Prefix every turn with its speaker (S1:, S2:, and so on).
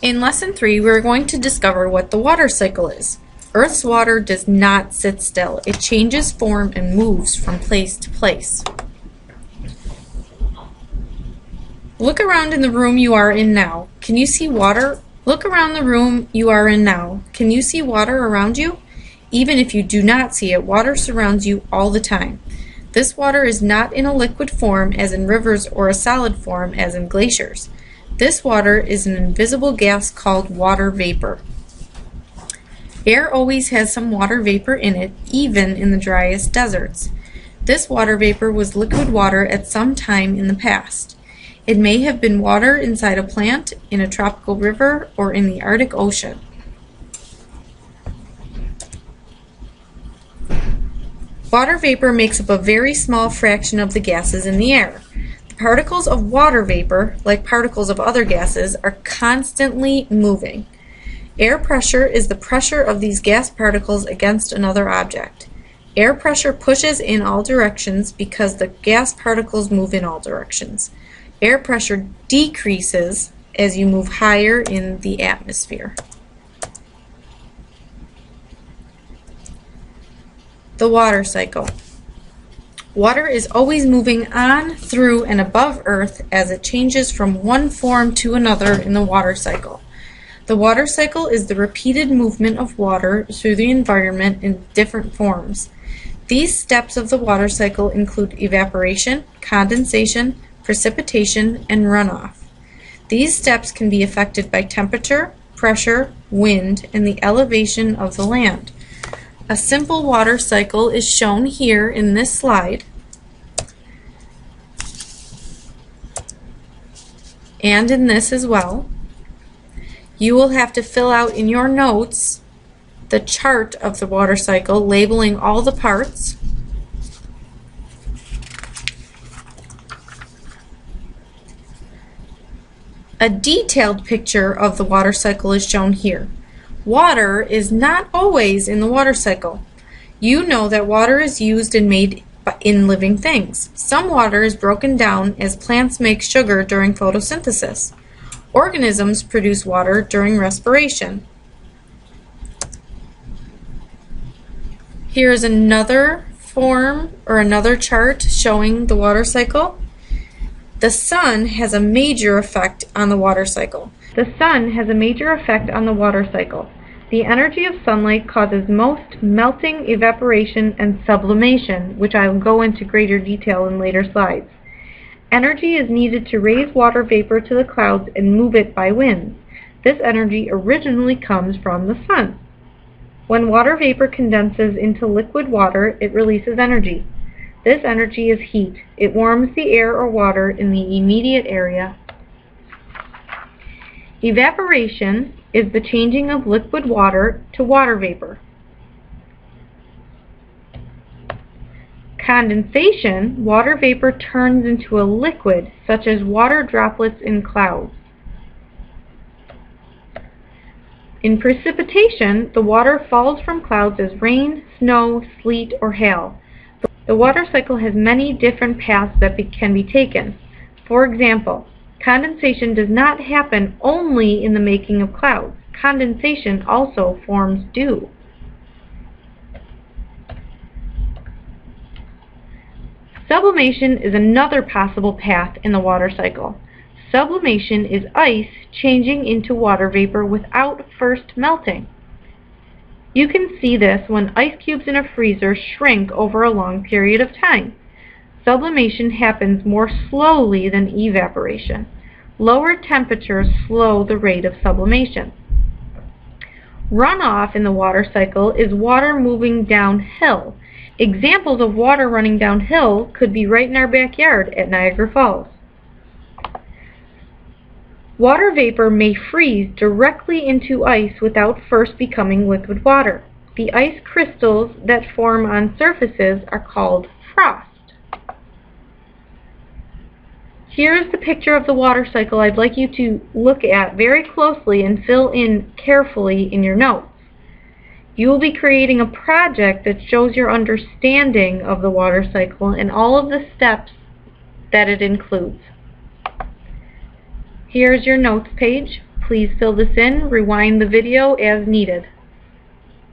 S1: In Lesson 3, we are going to discover what the water cycle is. Earth's water does not sit still. It changes form and moves from place to place. Look around in the room you are in now. Can you see water? Look around the room you are in now. Can you see water around you? Even if you do not see it, water surrounds you all the time. This water is not in a liquid form as in rivers or a solid form as in glaciers. This water is an invisible gas called water vapor. Air always has some water vapor in it, even in the driest deserts. This water vapor was liquid water at some time in the past. It may have been water inside a plant, in a tropical river, or in the Arctic Ocean. Water vapor makes up a very small fraction of the gases in the air. Particles of water vapor, like particles of other gases, are constantly moving. Air pressure is the pressure of these gas particles against another object. Air pressure pushes in all directions because the gas particles move in all directions. Air pressure decreases as you move higher in the atmosphere. The water cycle. Water is always moving on, through, and above Earth as it changes from one form to another in the water cycle. The water cycle is the repeated movement of water through the environment in different forms. These steps of the water cycle include evaporation, condensation, precipitation, and runoff. These steps can be affected by temperature, pressure, wind, and the elevation of the land. A simple water cycle is shown here in this slide, and in this as well. You will have to fill out in your notes the chart of the water cycle, labeling all the parts. A detailed picture of the water cycle is shown here. Water is not always in the water cycle. You know that water is used and made in living things. Some water is broken down as plants make sugar during photosynthesis. Organisms produce water during respiration. Here is another form or another chart showing the water cycle. The sun has a major effect on the water cycle. The sun has a major effect on the water cycle. The energy of sunlight causes most melting, evaporation, and sublimation, which I will go into greater detail in later slides. Energy is needed to raise water vapor to the clouds and move it by winds. This energy originally comes from the sun. When water vapor condenses into liquid water, it releases energy. This energy is heat. It warms the air or water in the immediate area. Evaporation is the changing of liquid water to water vapor. Condensation, water vapor turns into a liquid, such as water droplets in clouds. In precipitation, the water falls from clouds as rain, snow, sleet, or hail. The water cycle has many different paths that can be taken. For example, condensation does not happen only in the making of clouds. Condensation also forms dew. Sublimation is another possible path in the water cycle. Sublimation is ice changing into water vapor without first melting. You can see this when ice cubes in a freezer shrink over a long period of time. Sublimation happens more slowly than evaporation. Lower temperatures slow the rate of sublimation. Runoff in the water cycle is water moving downhill. Examples of water running downhill could be right in our backyard at Niagara Falls. Water vapor may freeze directly into ice without first becoming liquid water. The ice crystals that form on surfaces are called frost. Here's the picture of the water cycle I'd like you to look at very closely and fill in carefully in your notes. You will be creating a project that shows your understanding of the water cycle and all of the steps that it includes. Here's your notes page. please fill this in, rewind the video as needed.